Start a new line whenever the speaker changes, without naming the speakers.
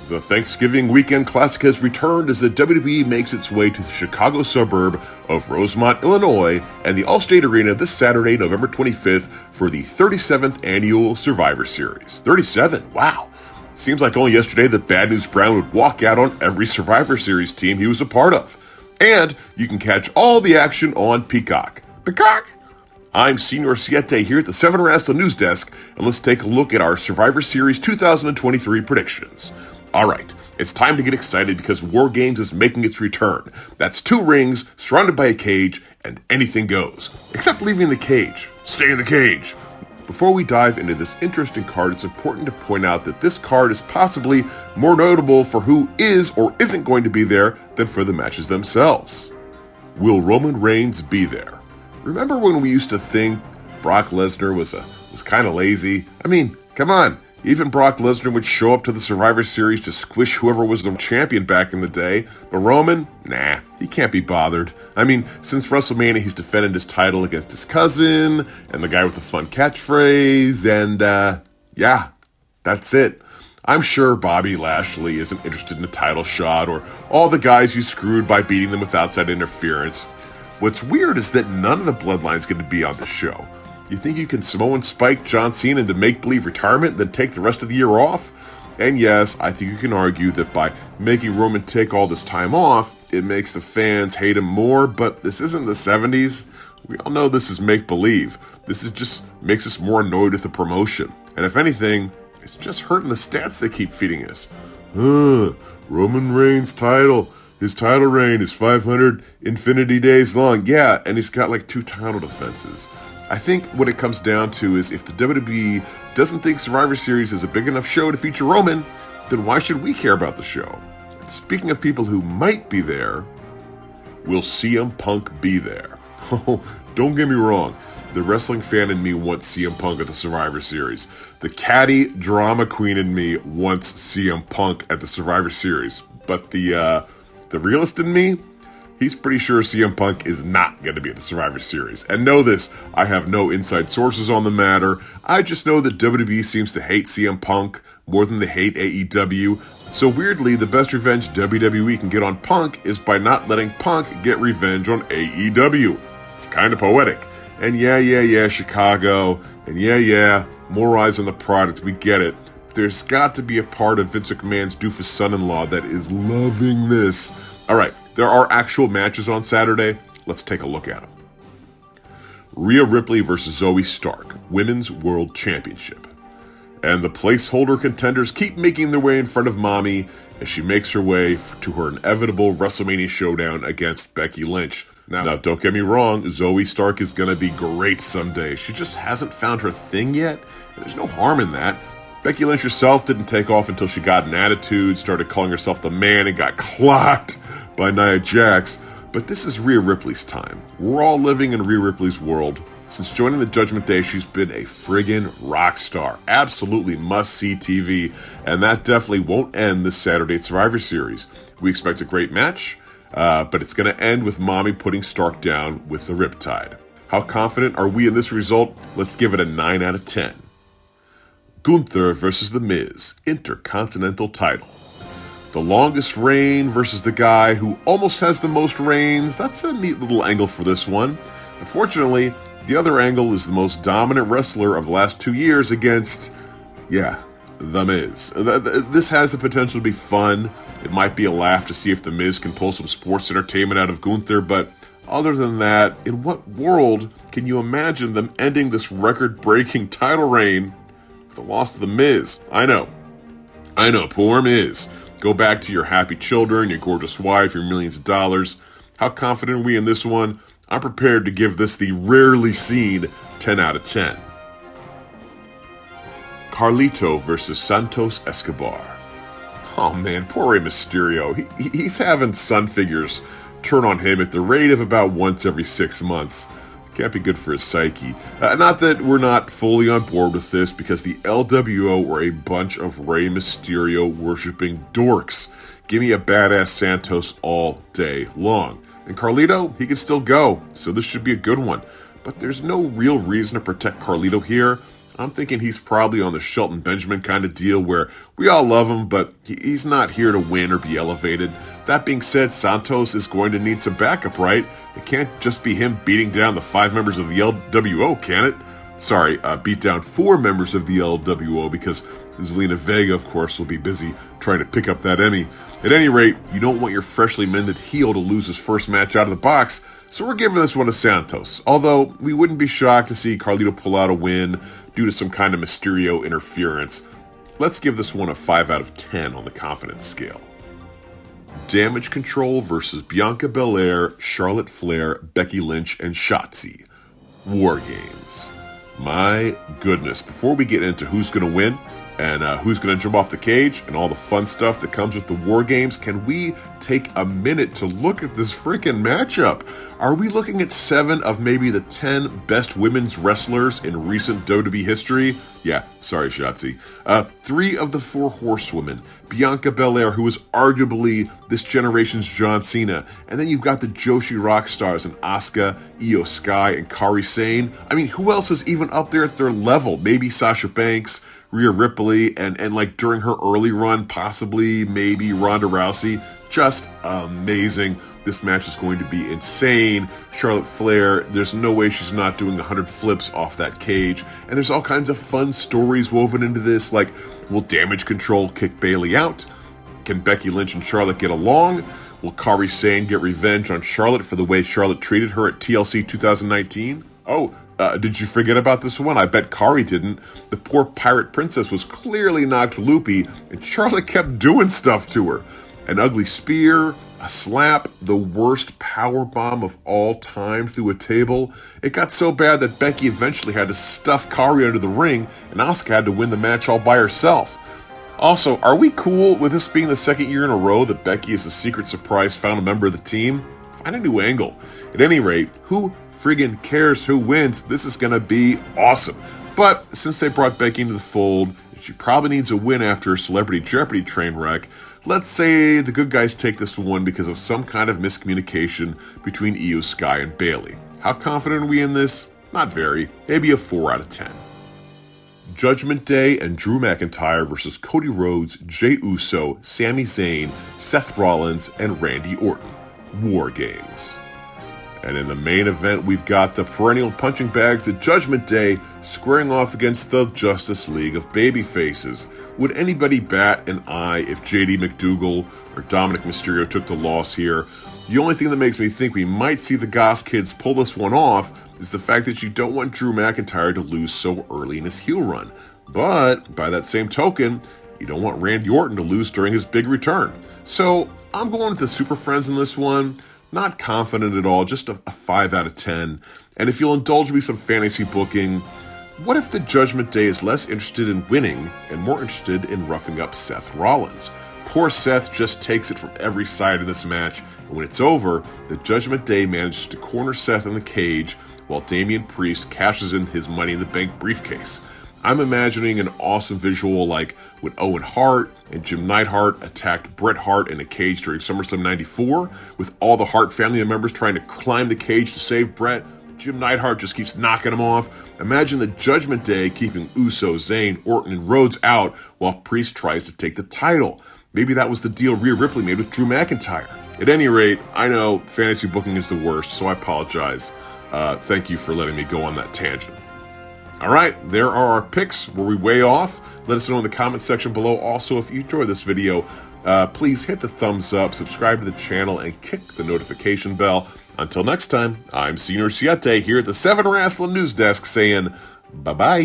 The Thanksgiving Weekend Classic has returned as the WWE makes its way to the Chicago suburb of Rosemont, Illinois, and the Allstate Arena this Saturday, November 25th, for the 37th Annual Survivor Series. 37? Wow. Seems like only yesterday that Bad News Brown would walk out on every Survivor Series team he was a part of. And you can catch all the action on Peacock. Peacock! I'm Senor Siete here at the 7 Wrestling News Desk, and let's take a look at our Survivor Series 2023 predictions. Alright, it's time to get excited because War Games is making its return. That's 2 rings, surrounded by a cage, and anything goes. Except leaving the cage. Stay in the cage. Before we dive into this interesting card, it's important to point out that this card is possibly more notable for who is or isn't going to be there than for the matches themselves. Will Roman Reigns be there? Remember when we used to think Brock Lesnar was kind of lazy? I mean, come on. Even Brock Lesnar would show up to the Survivor Series to squish whoever was the champion back in the day. But Roman? Nah, he can't be bothered. I mean, since WrestleMania, he's defended his title against his cousin, and the guy with the fun catchphrase, and yeah, that's it. I'm sure Bobby Lashley isn't interested in a title shot, or all the guys you screwed by beating them with outside interference. What's weird is that none of the bloodlines get to be on the show. You think you can Samoan Spike John Cena into make-believe retirement and then take the rest of the year off? And yes, I think you can argue that by making Roman take all this time off, it makes the fans hate him more, but this isn't the 70s. We all know this is make-believe. This is just makes us more annoyed with the promotion. And if anything, it's just hurting the stats they keep feeding us. Roman Reigns' title. His title reign is 500 infinity days long. Yeah, and he's got like 2 title defenses. I think what it comes down to is if the WWE doesn't think Survivor Series is a big enough show to feature Roman, then why should we care about the show? And speaking of people who might be there, will CM Punk be there? Oh, don't get me wrong. The wrestling fan in me wants CM Punk at the Survivor Series. The catty drama queen in me wants CM Punk at the Survivor Series. But the realist in me, he's pretty sure CM Punk is not going to be at the Survivor Series. And know this, I have no inside sources on the matter. I just know that WWE seems to hate CM Punk more than they hate AEW. So weirdly, the best revenge WWE can get on Punk is by not letting Punk get revenge on AEW. It's kind of poetic. And yeah, Chicago. And yeah, more eyes on the product, we get it. There's got to be a part of Vince McMahon's doofus son-in-law that is loving this. Alright. There are actual matches on Saturday. Let's take a look at them. Rhea Ripley versus Zoe Stark, Women's World Championship. And the placeholder contenders keep making their way in front of Mommy as she makes her way to her inevitable WrestleMania showdown against Becky Lynch. Now, don't get me wrong, Zoe Stark is going to be great someday. She just hasn't found her thing yet, and there's no harm in that. Becky Lynch herself didn't take off until she got an attitude, started calling herself the man, and got clocked by Nia Jax, but this is Rhea Ripley's time. We're all living in Rhea Ripley's world. Since joining the Judgment Day, she's been a friggin' rock star. Absolutely must-see TV, and that definitely won't end this Saturday at Survivor Series. We expect a great match, but it's going to end with Mommy putting Stark down with the Riptide. How confident are we in this result? Let's give it a 9 out of 10. Gunther versus The Miz, Intercontinental title. The longest reign versus the guy who almost has the most reigns. That's a neat little angle for this one. Unfortunately, the other angle is the most dominant wrestler of the last 2 years against, The Miz. This has the potential to be fun. It might be a laugh to see if The Miz can pull some sports entertainment out of Gunther, but other than that, in what world can you imagine them ending this record-breaking title reign with the loss of The Miz? I know, poor Miz. Go back to your happy children, your gorgeous wife, your millions of dollars. How confident are we in this one? I'm prepared to give this the rarely seen 10 out of 10. Carlito versus Santos Escobar. Oh man, poor Rey Mysterio. He's having sun figures turn on him at the rate of about once every 6 months. Can't be good for his psyche. Not that we're not fully on board with this, because the LWO were a bunch of Rey Mysterio worshipping dorks. Give me a badass Santos all day long. And Carlito, he can still go, so this should be a good one. But there's no real reason to protect Carlito here. I'm thinking he's probably on the Shelton Benjamin kind of deal where we all love him, but he's not here to win or be elevated. That being said, Santos is going to need some backup, right? It can't just be him beating down the 5 members of the LWO, can it? Sorry, beat down 4 members of the LWO because Zelina Vega, of course, will be busy trying to pick up that Emmy. At any rate, you don't want your freshly mended heel to lose his first match out of the box, so we're giving this one to Santos. Although, we wouldn't be shocked to see Carlito pull out a win due to some kind of Mysterio interference. Let's give this one a 5 out of 10 on the confidence scale. Damage Control versus Bianca Belair, Charlotte Flair, Becky Lynch, and Shotzi. War Games. My goodness, before we get into who's going to win and who's going to jump off the cage and all the fun stuff that comes with the War Games, can we take a minute to look at this freaking matchup? Are we looking at 7 of maybe the 10 best women's wrestlers in recent WWE history? Yeah, sorry, Shotzi. 3 of the 4 horsewomen. Bianca Belair, who is arguably this generation's John Cena. And then you've got the Joshi rock stars in Asuka, Io Sky, and Kairi Sane. I mean, who else is even up there at their level? Maybe Sasha Banks, Rhea Ripley, and like during her early run, possibly, maybe Ronda Rousey. Just amazing. This match is going to be insane. Charlotte Flair, there's no way she's not doing 100 flips off that cage. And there's all kinds of fun stories woven into this, like, will Damage Control kick Bayley out? Can Becky Lynch and Charlotte get along? Will Kairi Sane get revenge on Charlotte for the way Charlotte treated her at TLC 2019? Oh, did you forget about this one? I bet Kairi didn't. The poor pirate princess was clearly knocked loopy, and Charlotte kept doing stuff to her. An ugly spear, a slap, the worst powerbomb of all time through a table. It got so bad that Becky eventually had to stuff Kairi under the ring, and Asuka had to win the match all by herself. Also, are we cool with this being the second year in a row that Becky is a secret surprise found member of the team? Find a new angle. At any rate, who friggin' cares who wins? This is gonna be awesome. But since they brought Becky into the fold, she probably needs a win after her Celebrity Jeopardy train wreck. Let's say the good guys take this one because of some kind of miscommunication between Io Sky and Bayley. How confident are we in this? Not very. Maybe a 4 out of 10. Judgment Day and Drew McIntyre versus Cody Rhodes, Jey Uso, Sami Zayn, Seth Rollins, and Randy Orton. War Games. And in the main event, we've got the perennial punching bags at Judgment Day squaring off against the Justice League of Babyfaces. Would anybody bat an eye if JD McDougal or Dominic Mysterio took the loss here? The only thing that makes me think we might see the Goth Kids pull this one off is the fact that you don't want Drew McIntyre to lose so early in his heel run. But, by that same token, you don't want Randy Orton to lose during his big return. So, I'm going with the Super Friends in this one. Not confident at all, just a 5 out of 10. And if you'll indulge me some fantasy booking, what if the Judgment Day is less interested in winning and more interested in roughing up Seth Rollins? Poor Seth just takes it from every side in this match, and when it's over, the Judgment Day manages to corner Seth in the cage while Damian Priest cashes in his Money in the Bank briefcase. I'm imagining an awesome visual like when Owen Hart and Jim Neidhart attacked Bret Hart in a cage during SummerSlam 94, with all the Hart family members trying to climb the cage to save Bret. Jim Neidhart just keeps knocking them off. Imagine the Judgment Day keeping Uso, Zayn, Orton, and Rhodes out while Priest tries to take the title. Maybe that was the deal Rhea Ripley made with Drew McIntyre. At any rate, I know fantasy booking is the worst, so I apologize. Thank you for letting me go on that tangent. All right, there are our picks. Were we way off? Let us know in the comment section below. Also, if you enjoyed this video, please hit the thumbs up, subscribe to the channel, and kick the notification bell. Until next time, I'm Senior Siete here at the 7 Wrestling News Desk saying bye-bye.